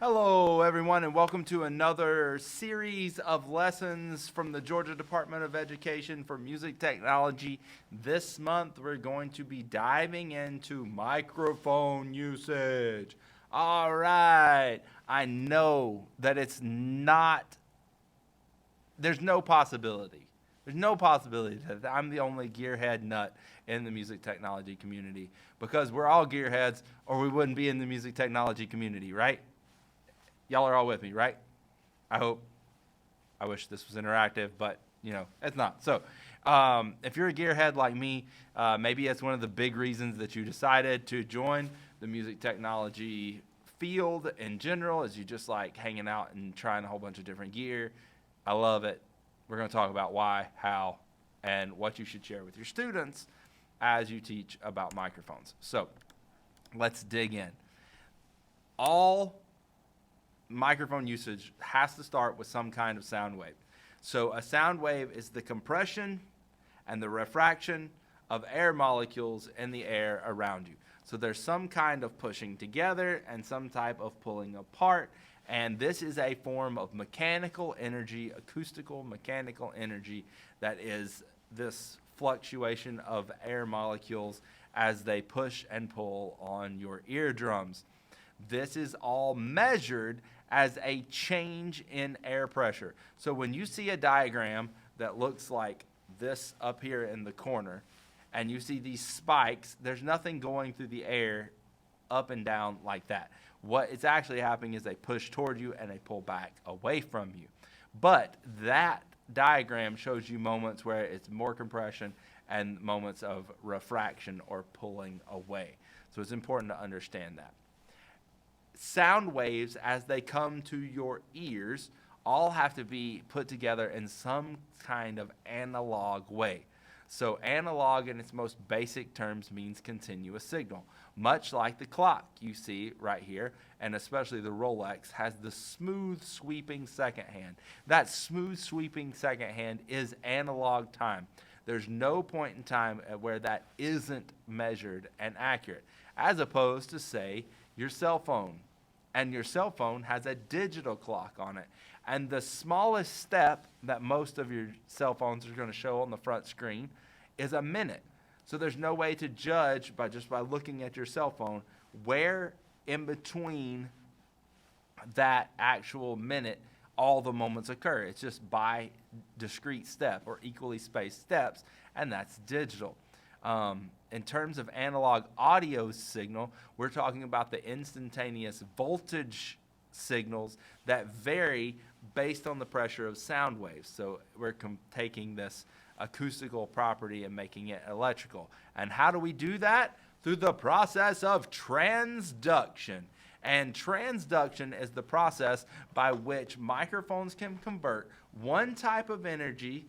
Hello, everyone, and welcome to another series of lessons from the Georgia Department of Education for Music Technology. This month, we're going to be diving into microphone usage. All right, I know that there's no possibility. There's no possibility that I'm the only gearhead nut in the music technology community because we're all gearheads or we wouldn't be in the music technology community, right? Y'all are all with me, right? I hope. I wish this was interactive, but it's not. So, if you're a gearhead like me, maybe it's one of the big reasons that you decided to join the music technology field in general, is you just like hanging out and trying a whole bunch of different gear. I love it. We're going to talk about why, how, and what you should share with your students as you teach about microphones. So, let's dig in. All microphone usage has to start with some kind of sound wave. So a sound wave is the compression and the refraction of air molecules in the air around you. So there's some kind of pushing together and some type of pulling apart, and this is a form of mechanical energy, acoustical mechanical energy, that is this fluctuation of air molecules as they push and pull on your eardrums. This is all measured as a change in air pressure. So when you see a diagram that looks like this up here in the corner, and you see these spikes, there's nothing going through the air up and down like that. What is actually happening is they push toward you and they pull back away from you. But that diagram shows you moments where it's more compression and moments of refraction or pulling away. So it's important to understand that. Sound waves, as they come to your ears, all have to be put together in some kind of analog way. So analog in its most basic terms means continuous signal. Much like the clock you see right here, and especially the Rolex, has the smooth sweeping second hand. That smooth sweeping second hand is analog time. There's no point in time where that isn't measured and accurate, as opposed to, say, your cell phone. And your cell phone has a digital clock on it. And the smallest step that most of your cell phones are going to show on the front screen is a minute. So there's no way to judge by looking at your cell phone where in between that actual minute all the moments occur. It's just by discrete step or equally spaced steps, and that's digital. In terms of analog audio signal, we're talking about the instantaneous voltage signals that vary based on the pressure of sound waves. So we're taking this acoustical property and making it electrical. And how do we do that? Through the process of transduction. And transduction is the process by which microphones can convert one type of energy,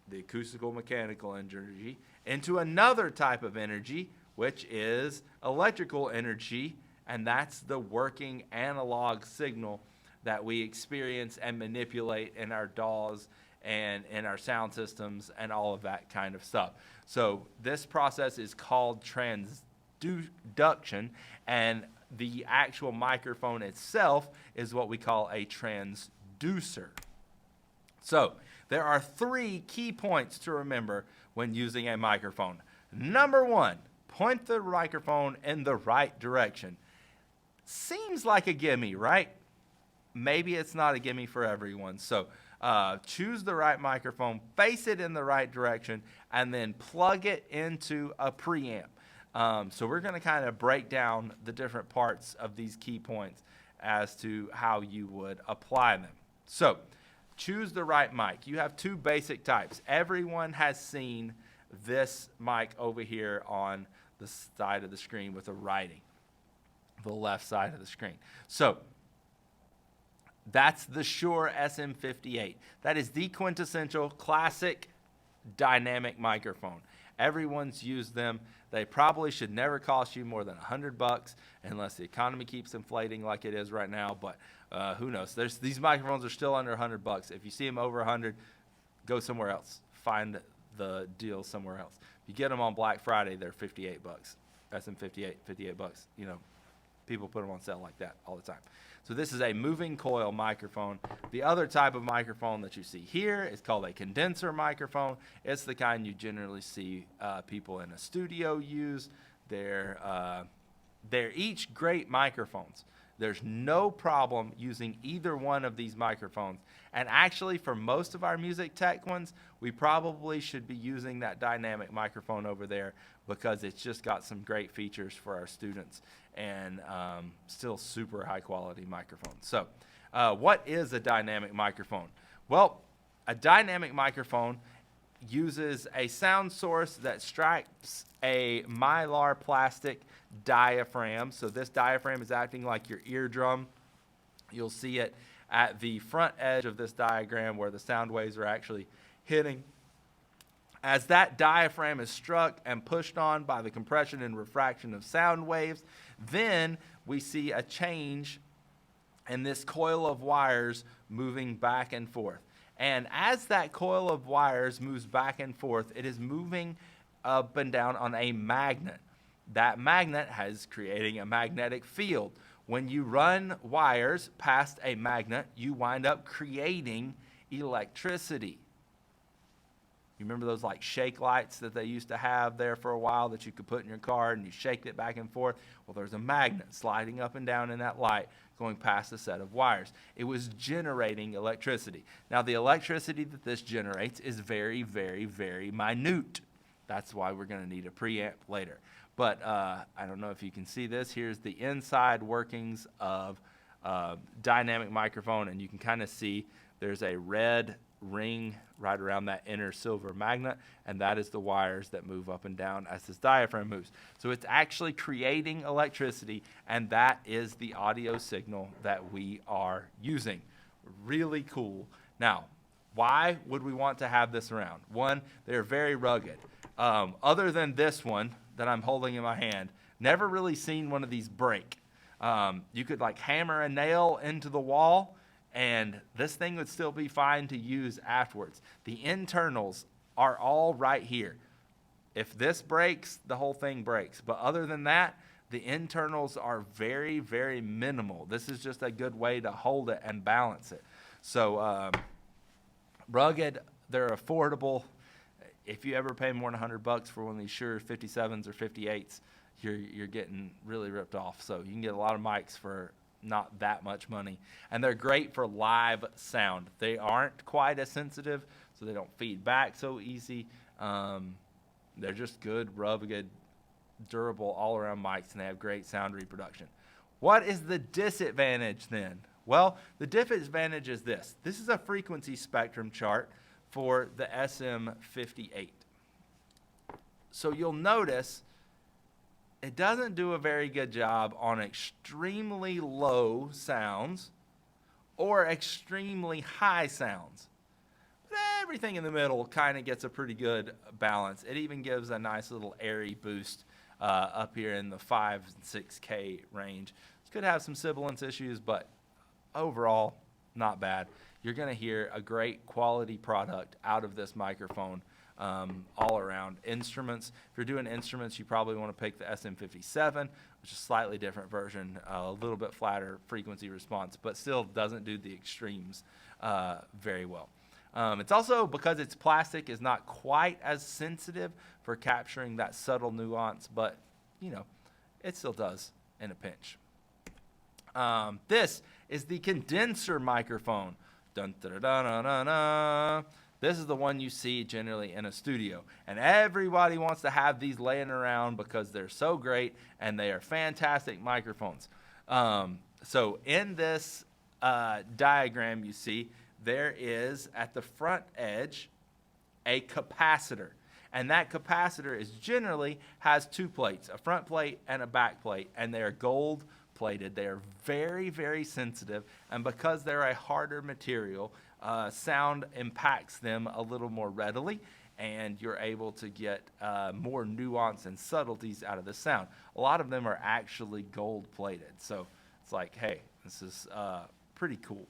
the acoustical mechanical energy, into another type of energy, which is electrical energy, and that's the working analog signal that we experience and manipulate in our DAWs and in our sound systems and all of that kind of stuff. So this process is called transduction, and the actual microphone itself is what we call a transducer. So there are three key points to remember when using a microphone. Number one, point the microphone in the right direction. Seems like a gimme, right? Maybe it's not a gimme for everyone. So choose the right microphone, face it in the right direction, and then plug it into a preamp. So we're going to kind of break down the different parts of these key points as to how you would apply them. So choose the right mic. You have two basic types. Everyone has seen this mic over here on the side of the screen with the writing, the left side of the screen. So that's the Shure SM58. That is the quintessential classic dynamic microphone. Everyone's used them. They probably should never cost you more than $100 unless the economy keeps inflating like it is right now. But who knows? These microphones are still under $100. If you see them over 100, go somewhere else. Find the deal somewhere else. If you get them on Black Friday, they're $58. SM58, $58. People put them on sale like that all the time. So this is a moving coil microphone. The other type of microphone that you see here is called a condenser microphone. It's the kind you generally see people in a studio use. They're each great microphones. There's no problem using either one of these microphones. And actually, for most of our music tech ones, we probably should be using that dynamic microphone over there because it's just got some great features for our students and still super high quality microphone. So what is a dynamic microphone? Well, a dynamic microphone uses a sound source that strikes a mylar plastic diaphragm. So this diaphragm is acting like your eardrum. You'll see it at the front edge of this diagram where the sound waves are actually hitting. As that diaphragm is struck and pushed on by the compression and refraction of sound waves, then we see a change in this coil of wires moving back and forth. And as that coil of wires moves back and forth, it is moving up and down on a magnet. That magnet has creating a magnetic field. When you run wires past a magnet, you wind up creating electricity. You remember those like shake lights that they used to have there for a while that you could put in your car and you shake it back and forth? Well, there's a magnet sliding up and down in that light going past a set of wires. It was generating electricity. Now, the electricity that this generates is very, very, very minute. That's why we're going to need a preamp later. But I don't know if you can see this. Here's the inside workings of dynamic microphone, and you can kind of see there's a red ring right around that inner silver magnet, and that is the wires that move up and down as this diaphragm moves. So it's actually creating electricity, and that is the audio signal that we are using. Really cool. Now, why would we want to have this around? One, they're very rugged. Other than this one that I'm holding in my hand, never really seen one of these break. You could like hammer a nail into the wall, and this thing would still be fine to use afterwards. The internals are all right here. If this breaks, the whole thing breaks. But other than that, the internals are very, very minimal. This is just a good way to hold it and balance it. So rugged, they're affordable. If you ever pay more than $100 for one of these Shure 57s or 58s, you're getting really ripped off. So you can get a lot of mics for not that much money, and they're great for live sound. They aren't quite as sensitive, so they don't feed back so easy. They're just good, rugged, durable, all-around mics, and they have great sound reproduction. What is the disadvantage then? Well, the disadvantage is this. This is a frequency spectrum chart for the SM58. So you'll notice it doesn't do a very good job on extremely low sounds or extremely high sounds. But everything in the middle kind of gets a pretty good balance. It even gives a nice little airy boost up here in the 5 and 6K range. It could have some sibilance issues, but overall, not bad. You're going to hear a great quality product out of this microphone. All around. Instruments, if you're doing instruments, you probably want to pick the SM57, which is a slightly different version, a little bit flatter frequency response, but still doesn't do the extremes very well. It's also, because it's plastic, is not quite as sensitive for capturing that subtle nuance, but, you know, it still does in a pinch. This is the condenser microphone. Dun, da, da, da, da, da, da. This is the one you see generally in a studio. And everybody wants to have these laying around because they're so great and they are fantastic microphones. So in this diagram you see, there is at the front edge a capacitor. And that capacitor is generally has two plates, a front plate and a back plate. And they are gold plated. They are very, very sensitive. And because they're a harder material, sound impacts them a little more readily, and you're able to get more nuance and subtleties out of the sound. A lot of them are actually gold-plated, so it's like, hey, this is pretty cool.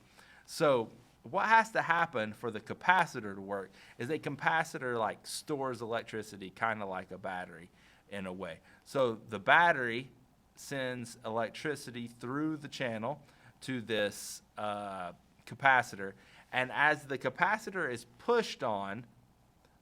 So what has to happen for the capacitor to work is a capacitor like stores electricity kind of like a battery in a way. So the battery sends electricity through the channel to this capacitor. And as the capacitor is pushed on,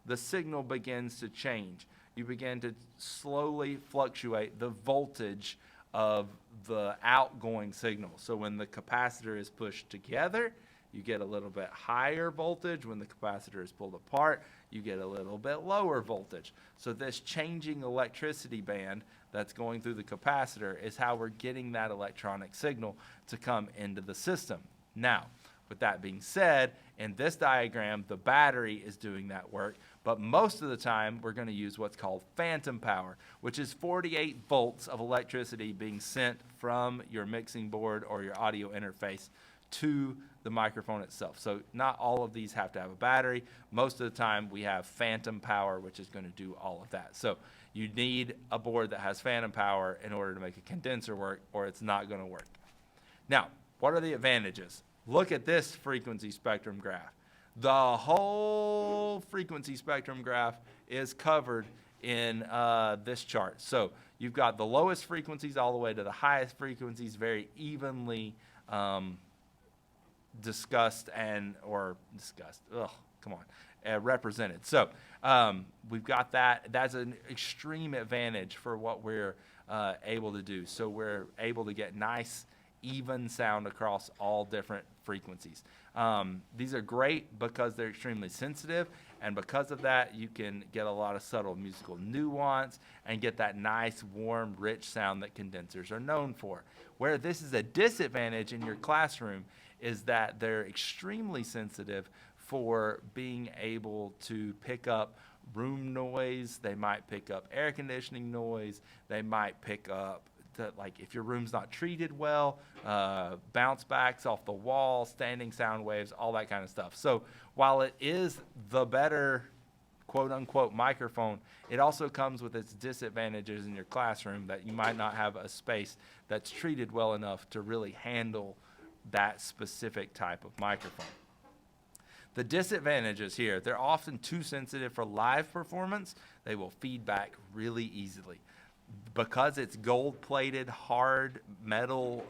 the signal begins to change. You begin to slowly fluctuate the voltage of the outgoing signal. So when the capacitor is pushed together, you get a little bit higher voltage. When the capacitor is pulled apart, you get a little bit lower voltage. So this changing electricity band that's going through the capacitor is how we're getting that electronic signal to come into the system. Now, with that being said, in this diagram, the battery is doing that work, but most of the time we're going to use what's called phantom power, which is 48 volts of electricity being sent from your mixing board or your audio interface to the microphone itself. So not all of these have to have a battery. Most of the time we have phantom power, which is going to do all of that. So you need a board that has phantom power in order to make a condenser work, or it's not going to work. Now, what are the advantages? Look at this frequency spectrum graph. The whole frequency spectrum graph is covered in this chart. So you've got the lowest frequencies all the way to the highest frequencies, very evenly represented. So we've got that. That's an extreme advantage for what we're able to do. So we're able to get nice, even sound across all different frequencies. These are great because they're extremely sensitive, and because of that, you can get a lot of subtle musical nuance and get that nice, warm, rich sound that condensers are known for. Where this is a disadvantage in your classroom is that they're extremely sensitive for being able to pick up room noise. They might pick up air conditioning noise. They might pick up, like if your room's not treated well, bounce backs off the wall, standing sound waves, all that kind of stuff. So while it is the better quote unquote microphone, it also comes with its disadvantages in your classroom that you might not have a space that's treated well enough to really handle that specific type of microphone. The disadvantages here, they're often too sensitive for live performance. They will feedback really easily. Because it's gold-plated, hard metal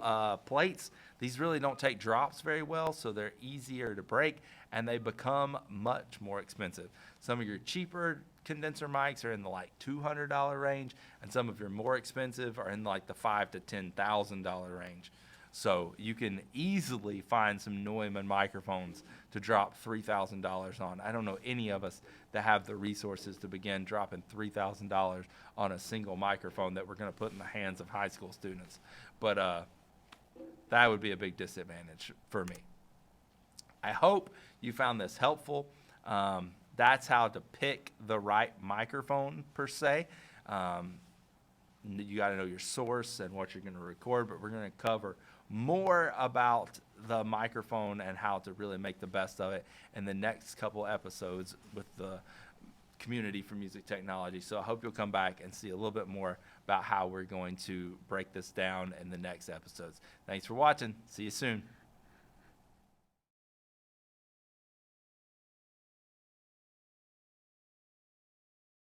plates, these really don't take drops very well, so they're easier to break, and they become much more expensive. Some of your cheaper condenser mics are in the like $200 range, and some of your more expensive are in like the $5,000 to $10,000 range. So you can easily find some Neumann microphones to drop $3,000 on. I don't know any of us that have the resources to begin dropping $3,000 on a single microphone that we're going to put in the hands of high school students. But that would be a big disadvantage for me. I hope you found this helpful. That's how to pick the right microphone per se. You got to know your source and what you're going to record, but we're going to cover more about the microphone and how to really make the best of it in the next couple episodes with the Community for Music Technology. So I hope you'll come back and see a little bit more about how we're going to break this down in the next episodes. Thanks for watching. See you soon.